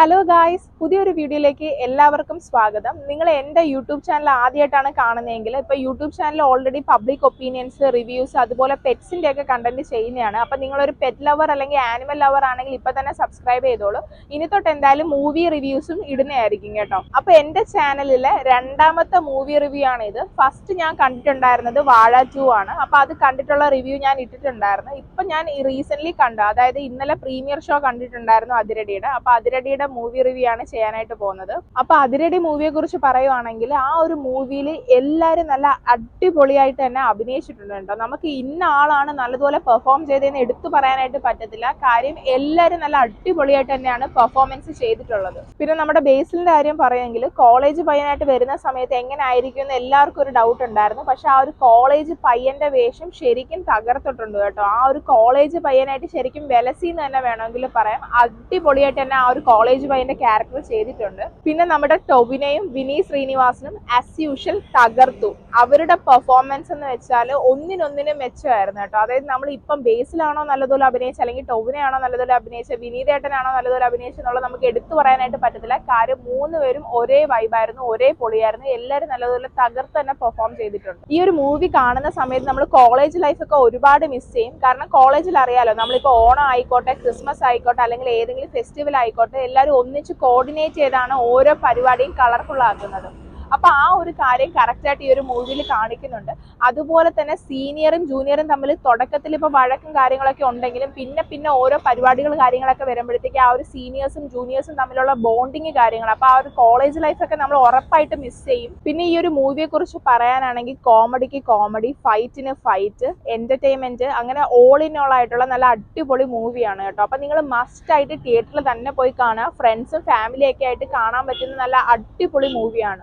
Hello guys, പുതിയൊരു വീഡിയോയിലേക്ക് എല്ലാവർക്കും സ്വാഗതം. നിങ്ങൾ എൻ്റെ യൂട്യൂബ് ചാനൽ ആദ്യമായിട്ടാണ് കാണുന്നതെങ്കിൽ ഇപ്പോൾ YouTube channel already public opinions, reviews, അതുപോലെ പെറ്റ്സിൻ്റെ ഒക്കെ കണ്ടന്റ് ചെയ്യുന്നതാണ്. അപ്പോൾ നിങ്ങളൊരു പെറ്റ് ലവർ അല്ലെങ്കിൽ ആനിമൽ ലവർ ആണെങ്കിൽ ഇപ്പോൾ തന്നെ സബ്സ്ക്രൈബ് ചെയ്തോളൂ. ഇനി തൊട്ട് എന്തായാലും മൂവി റിവ്യൂസും ഇടുന്നതായിരിക്കും കേട്ടോ. അപ്പോൾ എൻ്റെ ചാനലിലെ രണ്ടാമത്തെ മൂവി റിവ്യൂ ആണ് ഇത്. ഫസ്റ്റ് ഞാൻ കണ്ടിട്ടുണ്ടായിരുന്നത് വാഴ 2 ആണ്. അപ്പോൾ അത് കണ്ടിട്ടുള്ള റിവ്യൂ ഞാൻ ഇട്ടിട്ടുണ്ടായിരുന്നു. ഇപ്പം ഞാൻ റീസെൻ്റ്ലി കണ്ടു, അതായത് ഇന്നലെ പ്രീമിയർ ഷോ കണ്ടിട്ടുണ്ടായിരുന്നു അതിരടിയുടെ. അപ്പോൾ അതിരടിയുടെ മൂവി റിവ്യൂ ആണ് ചെയ്യാനായിട്ട് പോകുന്നത്. അപ്പൊ അതിരടി മൂവിയെ കുറിച്ച് പറയുവാണെങ്കിൽ ആ ഒരു മൂവിയിൽ എല്ലാവരും നല്ല അടിപൊളിയായിട്ട് തന്നെ അഭിനയിച്ചിട്ടുണ്ട് കേട്ടോ. നമുക്ക് ഇന്ന ആളാണ് നല്ലതുപോലെ പെർഫോം ചെയ്തതെന്ന് എടുത്തു പറയാനായിട്ട് പറ്റത്തില്ല. കാര്യം എല്ലാവരും നല്ല അടിപൊളിയായിട്ട് തന്നെയാണ് പെർഫോമൻസ് ചെയ്തിട്ടുള്ളത്. പിന്നെ നമ്മുടെ ബേസിലിന്റെ കാര്യം പറയുമെങ്കിൽ കോളേജ് പയ്യനായിട്ട് വരുന്ന സമയത്ത് എങ്ങനെ ആയിരിക്കും എന്ന് എല്ലാവർക്കും ഒരു ഡൗട്ട് ഉണ്ടായിരുന്നു. പക്ഷെ ആ ഒരു കോളേജ് പയ്യന്റെ വേഷം ശരിക്കും തകർത്തിട്ടുണ്ട് കേട്ടോ. ആ ഒരു കോളേജ് പയ്യനായിട്ട് ശരിക്കും വിലസിന്ന് തന്നെ വേണമെങ്കിൽ പറയാം. അടിപൊളിയായിട്ട് തന്നെ ആ ഒരു കോളേജ് പയ്യന്റെ ക്യാരക്ടർ ചെയ്തിട്ടുണ്ട്. പിന്നെ നമ്മുടെ ടൊവിനോയും വിനീത് ശ്രീനിവാസനും ആസ് യൂഷ്വൽ തകർത്തു. അവരുടെ പെർഫോമൻസ് എന്ന് വെച്ചാൽ ഒന്നിനൊന്നിനും മെച്ചമായിരുന്നു കേട്ടോ. അതായത് നമ്മൾ ഇപ്പം ബേസിലാണോ നല്ലതുപോലെ അഭിനയിച്ച, അല്ലെങ്കിൽ ടൊവിനോ ആണോ നല്ലതുപോലെ അഭിനയിച്ച, വിനീതേട്ടനാണോ നല്ലതുപോലെ അഭിനയിച്ച എന്നുള്ളത് നമുക്ക് എടുത്തു പറയാനായിട്ട് പറ്റത്തില്ല. കാര്യം മൂന്നുപേരും ഒരേ വൈബായിരുന്നു, ഒരേ പൊളിയായിരുന്നു. എല്ലാവരും നല്ലതുപോലെ തകർത്ത് തന്നെ പെർഫോം ചെയ്തിട്ടുണ്ട്. ഈ ഒരു മൂവി കാണുന്ന സമയത്ത് നമ്മൾ കോളേജ് ലൈഫ് ഒക്കെ ഒരുപാട് മിസ് ചെയ്യും. കാരണം കോളേജിൽ അറിയാലോ, നമ്മളിപ്പോൾ ഓണം ആയിക്കോട്ടെ, ക്രിസ്മസ് ആയിക്കോട്ടെ, അല്ലെങ്കിൽ ഏതെങ്കിലും ഫെസ്റ്റിവൽ ആയിക്കോട്ടെ, എല്ലാവരും ഒന്നിച്ച് കോർഡിനേറ്റ് ചെയ്താണ് ഓരോ പരിപാടിയും കളർഫുൾ ആക്കുന്നത്. അപ്പൊ ആ ഒരു കാര്യം കറക്റ്റായിട്ട് ഈ ഒരു മൂവിയിൽ കാണിക്കുന്നുണ്ട്. അതുപോലെ തന്നെ സീനിയറും ജൂനിയറും തമ്മിൽ തുടക്കത്തിൽ ഇപ്പൊ വഴക്കും കാര്യങ്ങളൊക്കെ ഉണ്ടെങ്കിലും പിന്നെ ഓരോ പരിപാടികൾ കാര്യങ്ങളൊക്കെ വരുമ്പോഴത്തേക്ക് ആ ഒരു സീനിയേഴ്സും ജൂനിയേഴ്സും തമ്മിലുള്ള ബോണ്ടിങ് കാര്യങ്ങൾ, അപ്പൊ ആ ഒരു കോളേജ് ലൈഫൊക്കെ നമ്മൾ ഉറപ്പായിട്ട് മിസ് ചെയ്യും. പിന്നെ ഈ ഒരു മൂവിയെ കുറിച്ച് പറയാനാണെങ്കിൽ കോമഡിക്ക് കോമഡി, ഫൈറ്റിന് ഫൈറ്റ്, എന്റർടൈൻമെന്റ്, അങ്ങനെ ഓൾ ഇൻ ഓൾ ആയിട്ടുള്ള നല്ല അടിപൊളി മൂവിയാണ് കേട്ടോ. അപ്പൊ നിങ്ങൾ മസ്റ്റ് ആയിട്ട് തിയേറ്ററിൽ തന്നെ പോയി കാണുക. ഫ്രണ്ട്സും ഫാമിലിയൊക്കെ ആയിട്ട് കാണാൻ പറ്റുന്ന നല്ല അടിപൊളി മൂവിയാണ്.